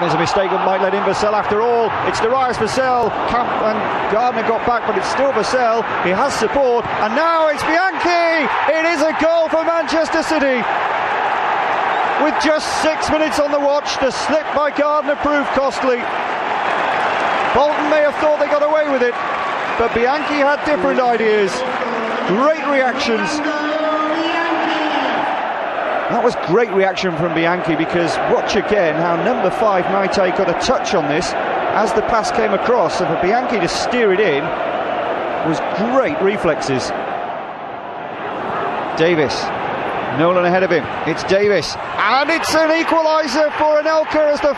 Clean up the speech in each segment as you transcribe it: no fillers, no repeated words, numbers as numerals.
there's a mistake that might let in Vassell after all. It's Darius Vassell. Camp and Gardner got back, but it's still Vassell. He has support, and now it's Bianchi. It is a goal for Manchester City. With just 6 minutes on the watch, the slip by Gardner proved costly. Bolton may have thought they got away with it, but Bianchi had different ideas. Great reactions. That was great reaction from Bianchi, because watch again how number 5 Maite got a touch on this as the pass came across, and for Bianchi to steer it in was great reflexes. Davis, Nolan ahead of him. It's Davis, and it's an equaliser for Anelka as the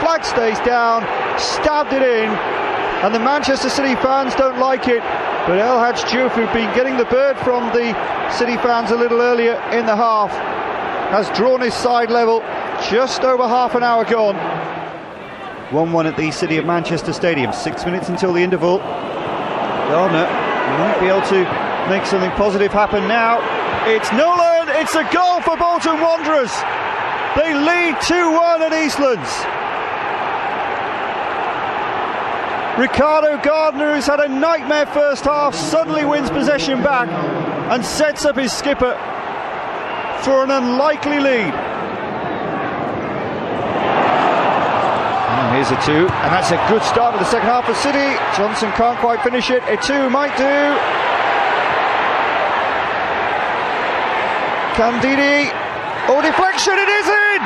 flag stays down. Stabbed it in, and the Manchester City fans don't like it. But El Hadj Diouf, who'd been getting the bird from the City fans a little earlier in the half, has drawn his side level. Just over half an hour gone. 1-1 at the City of Manchester Stadium. 6 minutes until the interval. Gardner might be able to make something positive happen now. It's Nolan. It's a goal for Bolton Wanderers. They lead 2-1 at Eastlands. Ricardo Gardner, who's had a nightmare first half, suddenly wins possession back and sets up his skipper for an unlikely lead. And here's a 2, and that's a good start to the second half for City. Johnson can't quite finish it. A 2 might do. Candidi. Oh, deflection, it is in!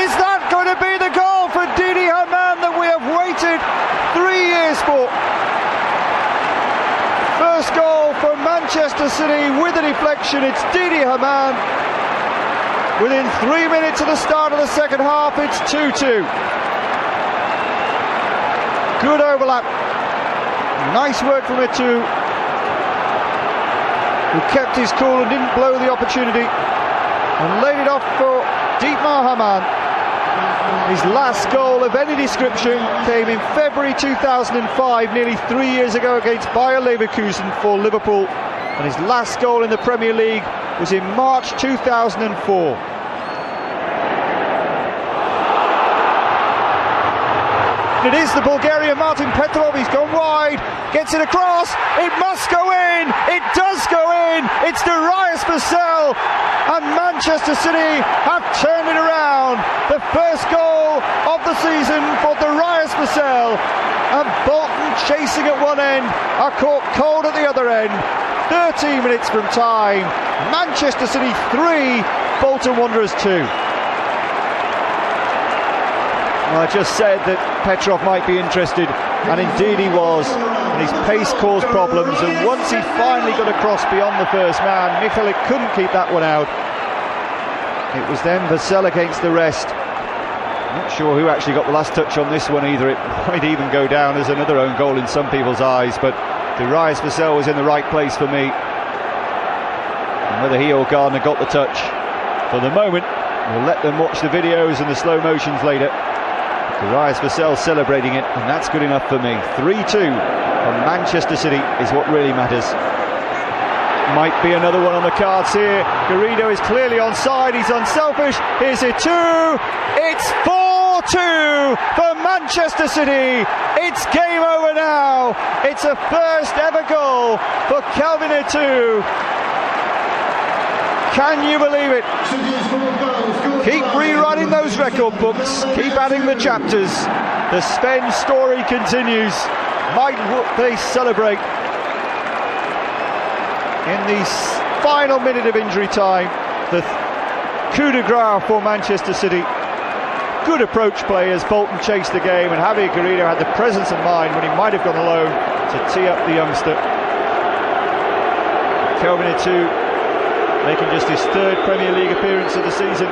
Is that going to be the goal for Didi Hamann that we have waited 3 years for? First goal for Manchester City with a deflection. It's Didi Hamann. Within 3 minutes of the start of the second half, it's 2-2. Good overlap. Nice work from it too, who kept his cool and didn't blow the opportunity and laid it off for Dietmar Hamann. His last goal of any description came in February 2005, nearly 3 years ago, against Bayer Leverkusen for Liverpool, and his last goal in the Premier League was in March 2004. It is the Bulgarian Martin Petrov. He's gone wide, gets it across, it must go in, it does go in, it's Darius Vassell, and Manchester City have turned it around. The first goal of the season for Darius Vassell, and Bolton, chasing at one end, are caught cold at the other end. 13 minutes from time, Manchester City 3, Bolton Wanderers 2. Well, I just said that Petrov might be interested, and indeed he was, and his pace caused problems, and once he finally got across beyond the first man, Michalik couldn't keep that one out. It was then Vassell against the rest. Not sure who actually got the last touch on this one either. It might even go down as another own goal in some people's eyes, but Darius Vassell was in the right place for me. And whether he or Gardner got the touch, for the moment, we'll let them watch the videos and the slow motions later. Darius Vassell celebrating it, and that's good enough for me. 3-2 from Manchester City is what really matters. Might be another one on the cards here. Garrido is clearly onside, he's unselfish. Here's it 2. It's 4-2 for Manchester City. It's game over now. It's a first ever goal for Calvin Itu. Can you believe it? Keep rewriting those record books, keep adding the chapters. The Sven story continues. Might they celebrate in the final minute of injury time. The coup de grace for Manchester City. Good approach play as Bolton chased the game, and Javier Garrido had the presence of mind when he might have gone alone to tee up the youngster. Kelvin Itu making just his third Premier League appearance of the season.